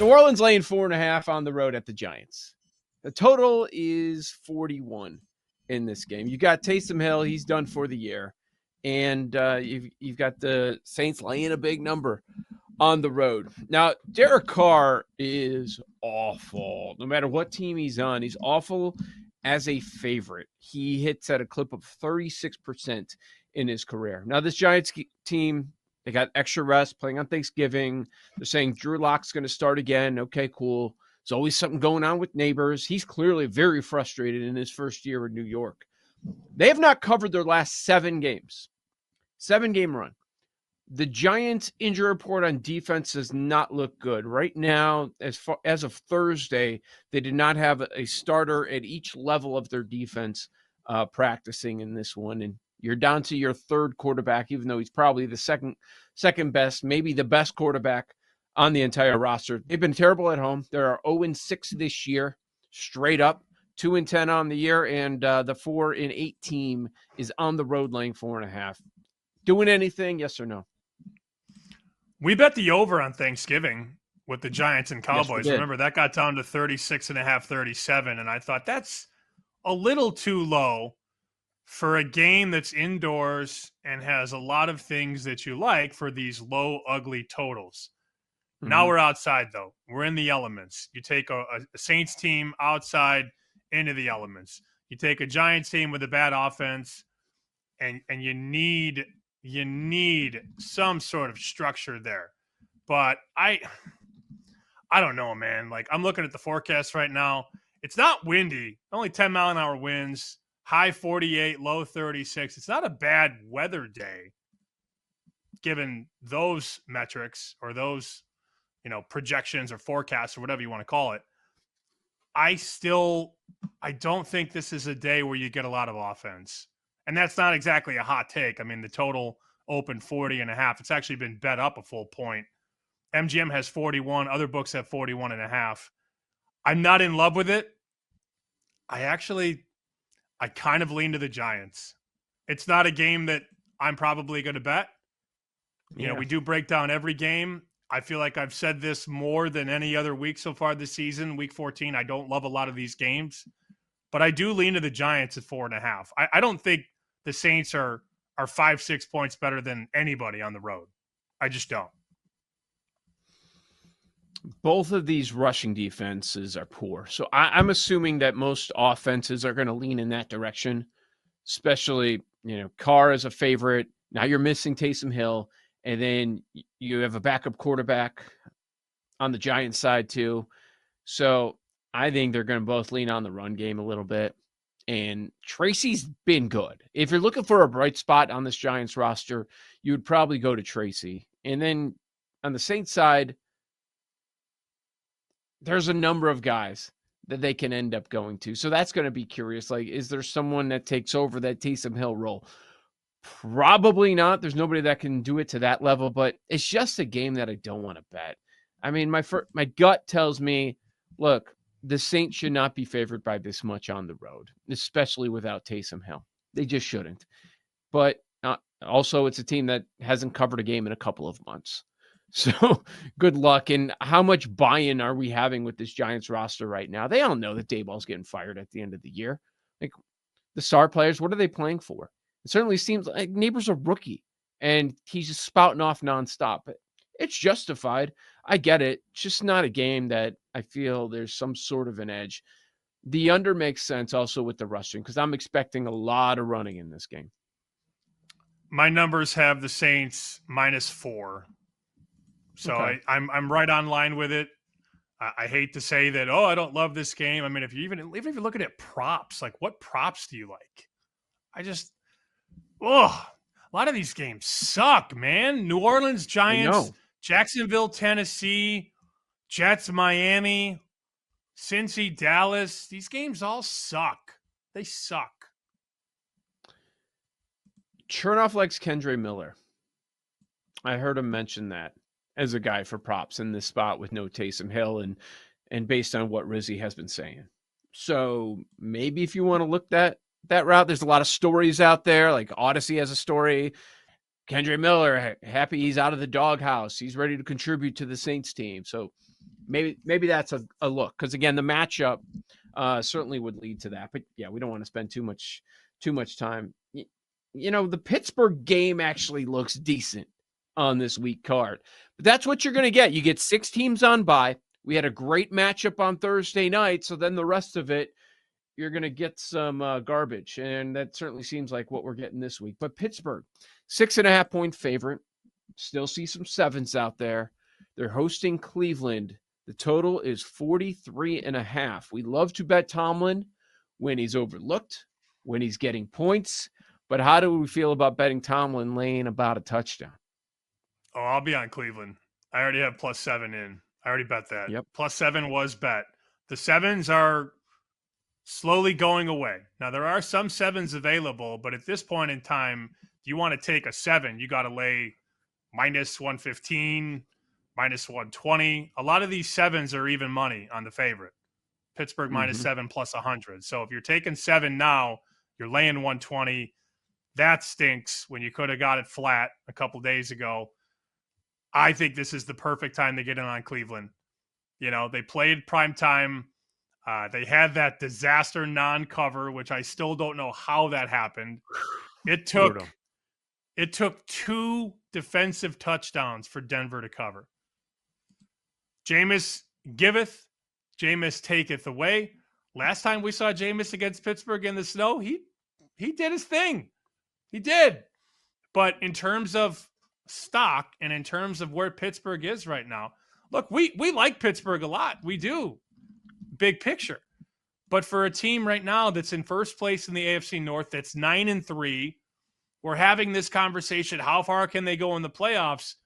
New Orleans laying 4.5 on the road at the Giants. The total is 41 in this game. You got Taysom Hill. He's done for the year. And you've got the Saints laying a big number on the road. Now, Derek Carr is awful. No matter what team he's on, he's awful as a favorite. He hits at a clip of 36% in his career. Now, this Giants team, they got extra rest playing on Thanksgiving. They're saying Drew Lock's going to start again. Okay, cool. There's always something going on with neighbors. He's clearly very frustrated in his first year in New York. They have not covered their last 7 games. 7-game run. The Giants' injury report on defense does not look good. Right now, as of Thursday, they did not have a starter at each level of their defense practicing in this one. And you're down to your third quarterback, even though he's probably the second best, maybe the best quarterback on the entire roster. They've been terrible at home. They are 0-6 this year, straight up. 2-10 on the year, and the 4-8 team is on the road laying 4.5. Doing anything, yes or no? We bet the over on Thanksgiving with the Giants and Cowboys. Yes, remember, that got down to 36.5, 37, and I thought that's a little too low for a game that's indoors and has a lot of things that you like for these low, ugly totals. Mm-hmm. Now we're outside, though. We're in the elements. You take a Saints team outside into the elements. You take a Giants team with a bad offense, and you need some sort of structure there. But I don't know, man. Like, I'm looking at the forecast right now. It's not windy. Only 10-mile-an-hour winds, high 48, low 36. It's not a bad weather day, given those metrics or those, projections or forecasts or whatever you want to call it. I don't think this is a day where you get a lot of offense. And that's not exactly a hot take. I mean, the total opened 40.5. It's actually been bet up a full point. MGM has 41. Other books have 41.5. I'm not in love with it. I kind of lean to the Giants. It's not a game that I'm probably going to bet. We do break down every game. I feel like I've said this more than any other week so far this season, week 14. I don't love a lot of these games, but I do lean to the Giants at 4.5. I don't think the Saints are 5-6 points better than anybody on the road. I just don't. Both of these rushing defenses are poor. So I'm assuming that most offenses are going to lean in that direction, especially, Carr is a favorite. Now you're missing Taysom Hill. And then you have a backup quarterback on the Giants side too. So I think they're going to both lean on the run game a little bit. And Tracy's been good. If you're looking for a bright spot on this Giants roster, you would probably go to Tracy. And then on the Saints side, there's a number of guys that they can end up going to. So that's going to be curious. Like, is there someone that takes over that Taysom Hill role? Probably not. There's nobody that can do it to that level, but it's just a game that I don't want to bet. I mean, my gut tells me, look, the Saints should not be favored by this much on the road, especially without Taysom Hill. They just shouldn't. But also, it's a team that hasn't covered a game in a couple of months. So good luck. And how much buy-in are we having with this Giants roster right now? They all know that Dayball's getting fired at the end of the year. Like, the star players, what are they playing for? It certainly seems like Neighbor's a rookie, and he's just spouting off nonstop. It's justified. I get it. It's just not a game that I feel there's some sort of an edge. The under makes sense also with the rushing because I'm expecting a lot of running in this game. My numbers have the Saints -4. So okay. I'm right on line with it. I hate to say that, I don't love this game. I mean, if you're looking at props, like what props do you like? A lot of these games suck, man. New Orleans Giants, Jacksonville, Tennessee, Jets, Miami, Cincy, Dallas. These games all suck. They suck. Chernoff likes Kendre Miller. I heard him mention that as a guy for props in this spot with no Taysom Hill and based on what Rizzy has been saying. So maybe if you want to look that route, there's a lot of stories out there. Like Odyssey has a story. Kendre Miller, happy he's out of the doghouse. He's ready to contribute to the Saints team. So maybe that's a look, because again, the matchup certainly would lead to that. But yeah, we don't want to spend too much time. The Pittsburgh game actually looks decent on this week card, but that's what you're going to get. You get 6 teams on bye. We had a great matchup on Thursday night, so then the rest of it, you're going to get some garbage, and that certainly seems like what we're getting this week. But Pittsburgh, 6.5-point favorite. Still see some 7s out there. They're hosting Cleveland. The total is 43.5. We love to bet Tomlin when he's overlooked, when he's getting points. But how do we feel about betting Tomlin laying about a touchdown? Oh, I'll be on Cleveland. I already have +7 in. I already bet that. Yep. +7 was bet. The 7s are slowly going away. Now, there are some 7s available, but at this point in time, if you want to take a 7, you got to lay -115, -120. A lot of these 7s are even money on the favorite. Pittsburgh -7 +100. So if you're taking 7 now, you're laying 120. That stinks when you could have got it flat a couple days ago. I think this is the perfect time to get in on Cleveland. They played prime time. They had that disaster non-cover, which I still don't know how that happened. It took 2 defensive touchdowns for Denver to cover. Jameis giveth, Jameis taketh away. Last time we saw Jameis against Pittsburgh in the snow, he did his thing. He did. But in terms of stock and in terms of where Pittsburgh is right now, look, we like Pittsburgh a lot. We do. Big picture. But for a team right now that's in first place in the AFC North, that's 9-3, we're having this conversation. How far can they go in the playoffs?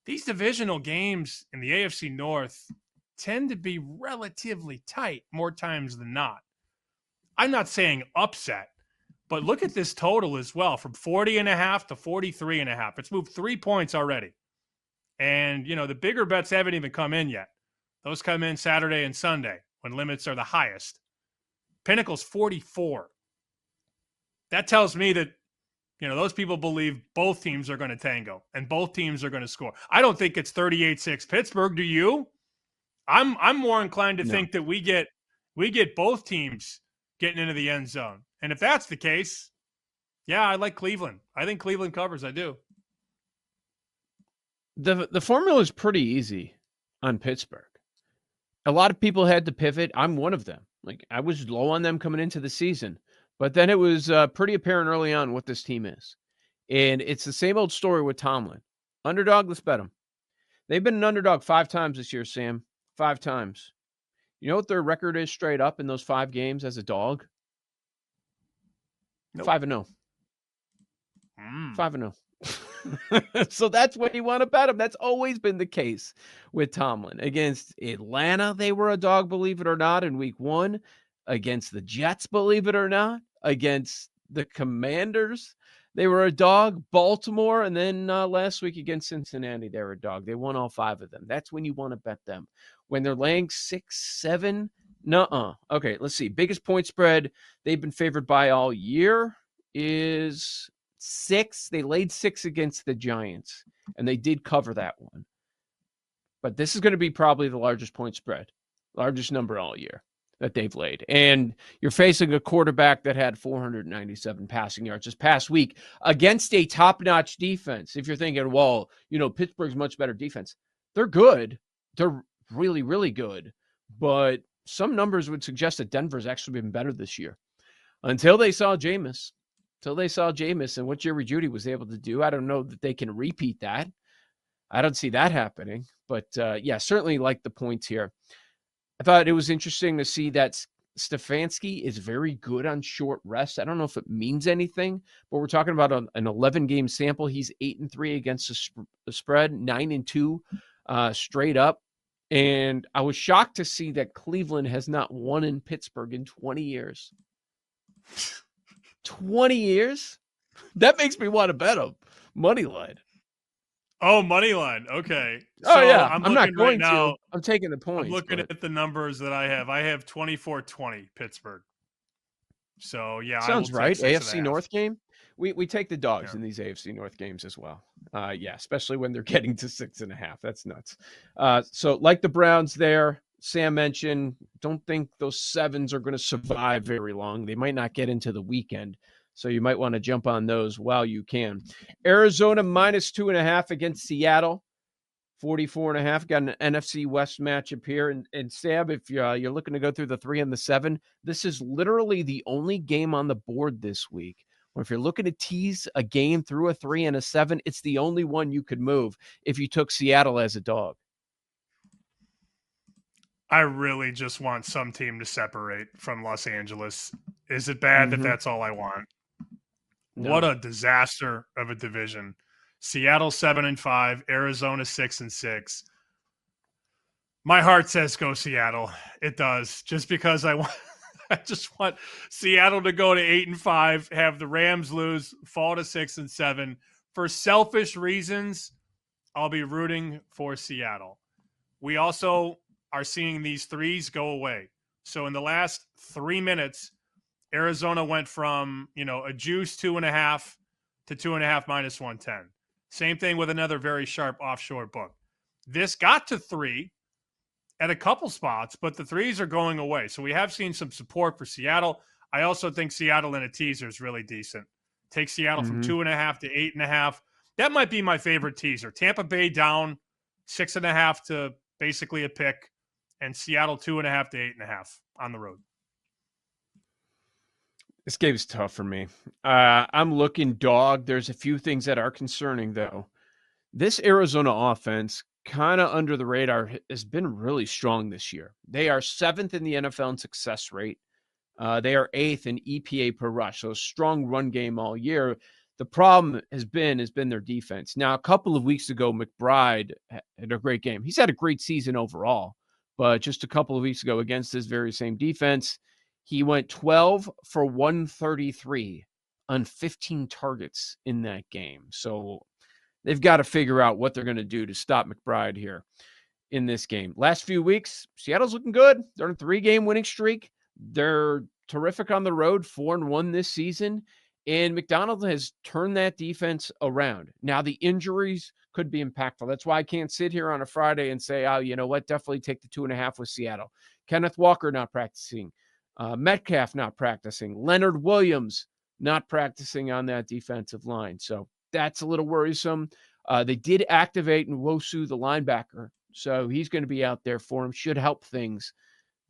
These divisional games in the AFC North tend to be relatively tight more times than not. I'm not saying upset, but look at this total as well, from 40.5 to 43.5. It's moved 3 points already. And, the bigger bets haven't even come in yet. Those come in Saturday and Sunday when limits are the highest. Pinnacle's 44. That tells me that, those people believe both teams are going to tango and both teams are going to score. I don't think it's 38-6 Pittsburgh. Do you? I'm more inclined to think that we get both teams getting into the end zone. And if that's the case, yeah, I like Cleveland. I think Cleveland covers. I do. The formula is pretty easy on Pittsburgh. A lot of people had to pivot. I'm one of them. Like, I was low on them coming into the season, but then it was pretty apparent early on what this team is. And it's the same old story with Tomlin. Underdog, let's bet them. They've been an underdog 5 times this year, Sam. 5 times. You know what their record is straight up in those 5 games as a dog? Nope. 5-0. 5-0. So that's when you want to bet them. That's always been the case with Tomlin. Against Atlanta, they were a dog, believe it or not, in week 1. Against the Jets, believe it or not. Against the Commanders, they were a dog. Baltimore, and then last week against Cincinnati, they were a dog. They won all 5 of them. That's when you want to bet them. When they're laying 6, 7, nuh-uh. Okay, let's see. Biggest point spread they've been favored by all year is 6. They laid 6 against the Giants, and they did cover that one. But this is going to be probably the largest point spread, largest number all year that they've laid. And you're facing a quarterback that had 497 passing yards this past week against a top-notch defense. If you're thinking, well, Pittsburgh's much better defense. They're good. They're really, really good. But some numbers would suggest that Denver's actually been better this year. Until they saw Jameis. And what Jerry Jeudy was able to do. I don't know that they can repeat that. I don't see that happening. But, yeah, certainly like the points here. I thought it was interesting to see that Stefanski is very good on short rest. I don't know if it means anything, but we're talking about an 11-game sample. He's 8-3 against the spread, 9-2 straight up. And I was shocked to see that Cleveland has not won in Pittsburgh in 20 years. 20 years? That makes me want to bet them. Money line. Oh, money line. Okay. Oh, yeah. I'm not going right now, to. I'm taking the points. I'm looking at the numbers that I have. I have 24-20 Pittsburgh. So, yeah. Sounds right. AFC North game. we take the dogs in these AFC North games as well. Yeah, especially when they're getting to 6.5. That's nuts. So like the Browns there, Sam mentioned, don't think those sevens are going to survive very long. They might not get into the weekend. So you might want to jump on those while you can. Arizona -2.5 against Seattle. 44.5. Got an NFC West matchup here. And Sam, if you're looking to go through the 3 and the 7, this is literally the only game on the board this week. Or if you're looking to tease a game through a 3 and a 7, it's the only one you could move if you took Seattle as a dog. I really just want some team to separate from Los Angeles. Is it bad that that's all I want? No. What a disaster of a division. Seattle 7-5, Arizona 6-6. My heart says go Seattle. It does. Just because I just want Seattle to go to 8-5, have the Rams lose, fall to 6-7. For selfish reasons, I'll be rooting for Seattle. We also are seeing these threes go away. So in the last 3 minutes, Arizona went from, a juice 2.5 to 2.5 -110. Same thing with another very sharp offshore book. This got to 3 at a couple spots, but the threes are going away. So we have seen some support for Seattle. I also think Seattle in a teaser is really decent. Take Seattle from 2.5 to 8.5. That might be my favorite teaser. Tampa Bay down 6.5 to basically a pick, and Seattle 2.5 to 8.5 on the road. This game is tough for me. I'm looking dog. There's a few things that are concerning, though. This Arizona offense, kind of under the radar, has been really strong this year. They are 7th in the NFL in success rate. They are 8th in EPA per rush, so a strong run game all year. The problem has been their defense. Now, a couple of weeks ago, McBride had a great game. He's had a great season overall, but just a couple of weeks ago against this very same defense, he went 12 for 133 on 15 targets in that game. So they've got to figure out what they're going to do to stop McBride here in this game. Last few weeks, Seattle's looking good. They're on a 3-game winning streak. They're terrific on the road, 4-1 this season. And McDonald has turned that defense around. Now, the injuries could be impactful. That's why I can't sit here on a Friday and say, oh, you know what, definitely take the 2.5 with Seattle. Kenneth Walker not practicing. Metcalf not practicing. Leonard Williams not practicing on that defensive line. So that's a little worrisome. They did activate Nwosu, the linebacker. So he's going to be out there for him. Should help things.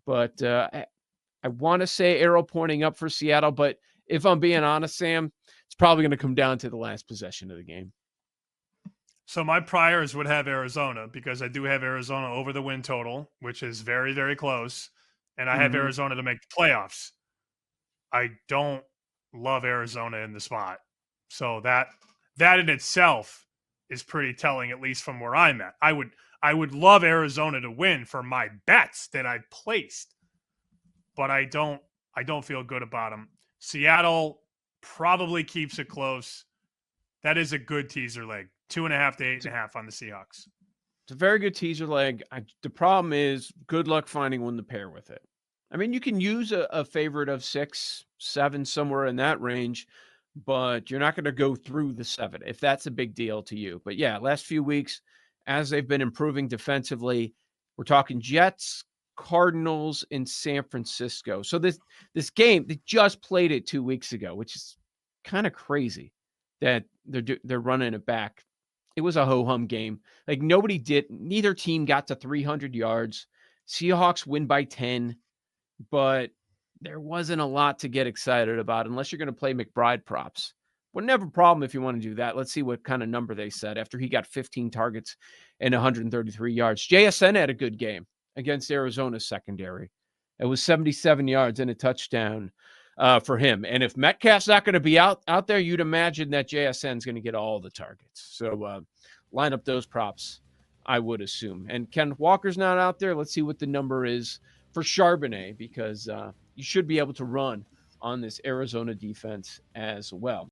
But I want to say arrow pointing up for Seattle, but if I'm being honest, Sam, it's probably going to come down to the last possession of the game. So my priors would have Arizona because I do have Arizona over the win total, which is very, very close. And I have Arizona to make the playoffs. I don't love Arizona in the spot. So that in itself is pretty telling, at least from where I'm at. I would love Arizona to win for my bets that I placed, but I don't feel good about them. Seattle probably keeps it close. That is a good teaser leg. 2.5 to 8.5 on the Seahawks. It's a very good teaser leg. The problem is good luck finding one to pair with it. I mean, you can use a favorite of 6, 7, somewhere in that range, but you're not going to go through the 7 if that's a big deal to you. But yeah, last few weeks, as they've been improving defensively, we're talking Jets, Cardinals, in San Francisco. So this game, they just played it 2 weeks ago, which is kind of crazy that they're running it back. It was a ho-hum game. Like neither team got to 300 yards. Seahawks win by 10, but there wasn't a lot to get excited about unless you're going to play McBride props. Wouldn't have a problem if you want to do that. Let's see what kind of number they set after he got 15 targets and 133 yards. JSN had a good game against Arizona's secondary. It was 77 yards and a touchdown for him. And if Metcalf's not going to be out there, you'd imagine that JSN's going to get all the targets. So line up those props, I would assume. And Kenneth Walker's not out there. Let's see what the number is for Charbonnet, because you should be able to run on this Arizona defense as well.